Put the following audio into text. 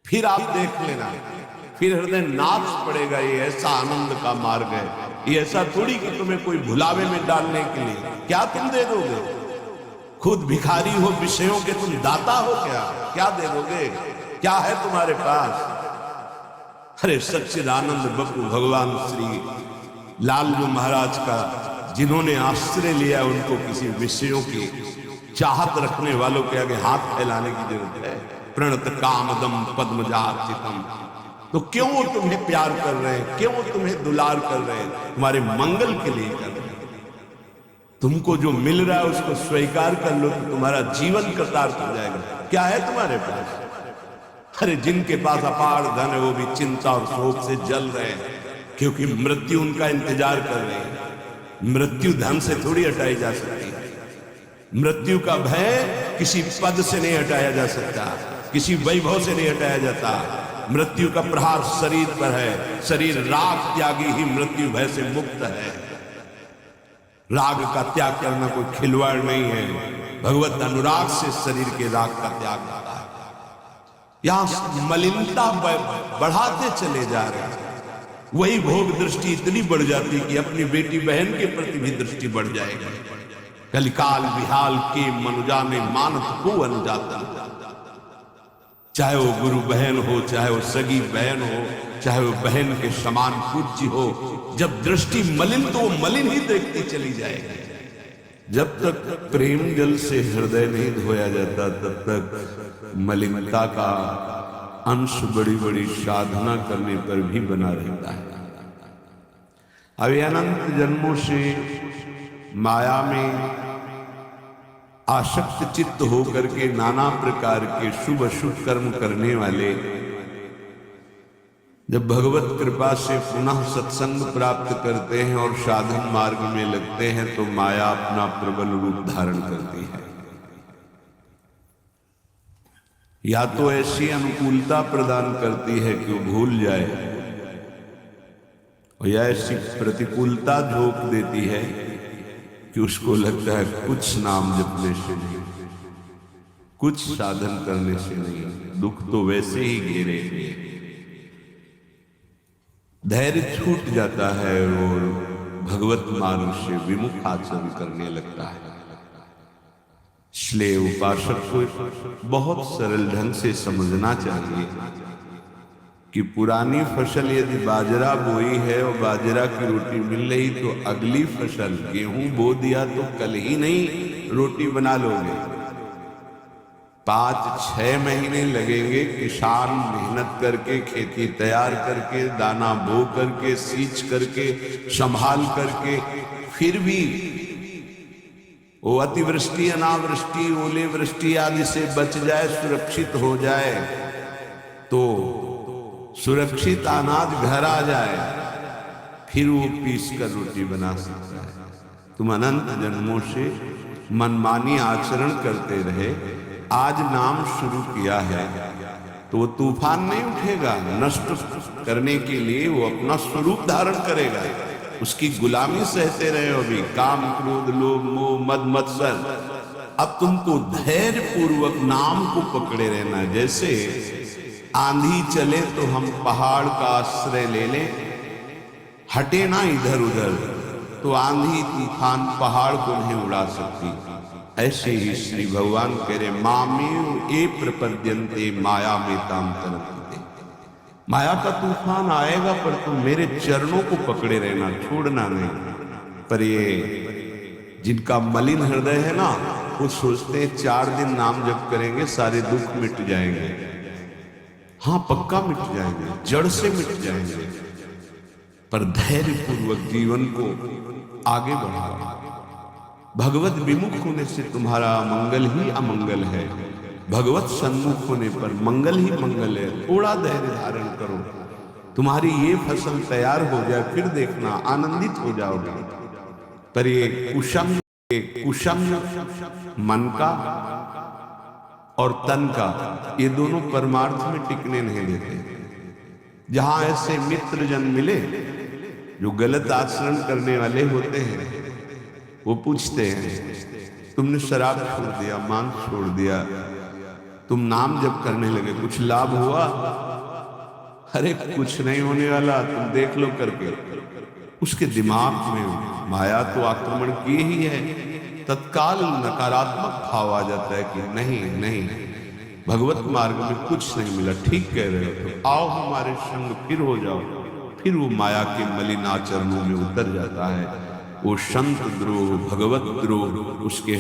फिर आप देख लेना, फिर हृदय नाच पड़ेगा। ये ऐसा आनंद का मार्ग है, ये ऐसा थोड़ी कि तुम्हें कोई भुलावे में डालने के लिए। क्या तुम दे दोगे? खुद भिखारी हो विषयों के, तुम दाता हो क्या? क्या दे दोगे? क्या है तुम्हारे पास? अरे सच्चिदानंद बपू भगवान श्री लालजू महाराज का जिन्होंने आश्रय लिया, उनको किसी विषयों की चाहत रखने वालों के आगे हाथ फैलाने की जरूरत है? प्रणत कामदम पद्मजार्चितम। तो क्यों वो तुम्हें प्यार कर रहे हैं? क्यों वो तुम्हें दुलार कर रहे हैं? तुम्हारे मंगल के लिए कर रहे हैं। तुमको जो मिल रहा है उसको स्वीकार कर लो तो तुम्हारा जीवन कृतार्थ हो जाएगा। क्या है तुम्हारे पास? अरे जिनके पास अपार धन है वो भी चिंता और शोक से जल रहे हैं, क्योंकि मृत्यु उनका इंतजार कर रही है। मृत्यु धन से थोड़ी हटाई जा सकती है। मृत्यु का भय किसी पद से नहीं हटाया जा सकता, किसी वैभव से नहीं हटाया जाता। मृत्यु का प्रहार शरीर पर है। शरीर राग त्यागी ही मृत्यु भय से मुक्त है। राग का त्याग करना कोई खिलवाड़ नहीं है। भगवत अनुराग से शरीर के राग का त्याग होता है। यहां मलिनता बढ़ाते चले जा रहे हैं। वही भोग दृष्टि इतनी बढ़ जाती कि अपनी बेटी बहन के प्रति भी दृष्टि बढ़ जाएगी। कलिकाल विहाल के मनुजा ने मानत को अनुजाता। चाहे वो गुरु बहन हो, चाहे वो सगी बहन हो, चाहे वो बहन के समान पूज्य हो, जब दृष्टि मलिन तो वो मलिन ही देखती चली जाएगी। जब तक प्रेम जल से हृदय नहीं धोया जाता तब तक मलिनता का अंश बड़ी बड़ी साधना करने पर भी बना रहता है। अब अनंत जन्मों से माया में आसक्त चित्त होकर के नाना प्रकार के शुभ अशुभ कर्म करने वाले जब भगवत कृपा से पुनः सत्संग प्राप्त करते हैं और साधन मार्ग में लगते हैं तो माया अपना प्रबल रूप धारण करती है। या तो ऐसी अनुकूलता प्रदान करती है कि वो भूल जाए, और या ऐसी प्रतिकूलता झोंक देती है कि उसको लगता है कुछ नाम जपने से नहीं, कुछ साधन करने से नहीं, दुख तो वैसे ही घेरे। धैर्य छूट जाता है और भगवत मार्ग से विमुख आचरण करने लगता है। इसलिए उपासक को बहुत सरल ढंग से समझना चाहिए कि पुरानी फसल यदि बाजरा बोई है और बाजरा की रोटी मिल रही तो अगली फसल गेहूं बो दिया तो कल ही नहीं रोटी बना लोगे। 5-6 महीने लगेंगे किसान मेहनत करके, खेती तैयार करके, दाना बो करके, सींच करके, संभाल करके, फिर भी वो अतिवृष्टि, अनावृष्टि, ओले वृष्टि आदि से बच जाए, सुरक्षित हो जाए, तो सुरक्षित अनाज घर आ जाए, फिर वो पीस कर रोटी बना सकता है। तुम अनंत जन्मों से मनमानी आचरण करते रहे, आज नाम शुरू किया है तो वो तूफान नहीं उठेगा। नष्ट करने के लिए वो अपना स्वरूप धारण करेगा। उसकी गुलामी सहते रहे हो भी, काम क्रोध लोभ मोह मद मत्सर। अब तुमको धैर्य पूर्वक नाम को पकड़े रहना। जैसे आंधी चले तो हम पहाड़ का आश्रय ले लें, हटे ना इधर उधर, तो आंधी तूफान पहाड़ को नहीं उड़ा सकती। ऐसे ही श्री भगवान कह रहे मामेव ए प्रपद्यन्ते माया में ताम तरपते। माया का तूफान आएगा पर तुम मेरे चरणों को पकड़े रहना, छोड़ना नहीं। पर ये जिनका मलिन हृदय है ना, वो सोचते हैं 4 दिन नाम जप करेंगे सारे दुख मिट जाएंगे। हाँ, पक्का मिट जाएंगे, जड़ से मिट जाएंगे, पर धैर्य पूर्वक जीवन को आगे बढ़ाओ। भगवत विमुख होने से तुम्हारा मंगल ही अमंगल है, भगवत सन्मुख होने पर मंगल ही मंगल है। थोड़ा धैर्य धारण करो, तुम्हारी ये फसल तैयार हो जाए, फिर देखना आनंदित हो जाओगे। पर ये कुशम मन का और तन का, ये दोनों परमार्थ में टिकने नहीं देते। जहां ऐसे मित्र जन मिले जो गलत आचरण करने वाले होते हैं, वो पूछते हैं तुमने शराब छोड़ दिया, मांस छोड़ दिया, तुम नाम जब करने लगे कुछ लाभ हुआ? अरे कुछ नहीं होने वाला, तुम देख लो करके। उसके दिमाग में माया तो आक्रमण किए ही है, तत्काल नकारात्मक भाव आ जाता है कि नहीं नहीं, भगवत मार्ग में कुछ नहीं मिला, ठीक कह रहे हो, तो आओ हमारे संग फिर हो जाओ। फिर वो माया के मलिनाचरणों में उतर जाता है। वो संत द्रोह, भगवत द्रोह उसके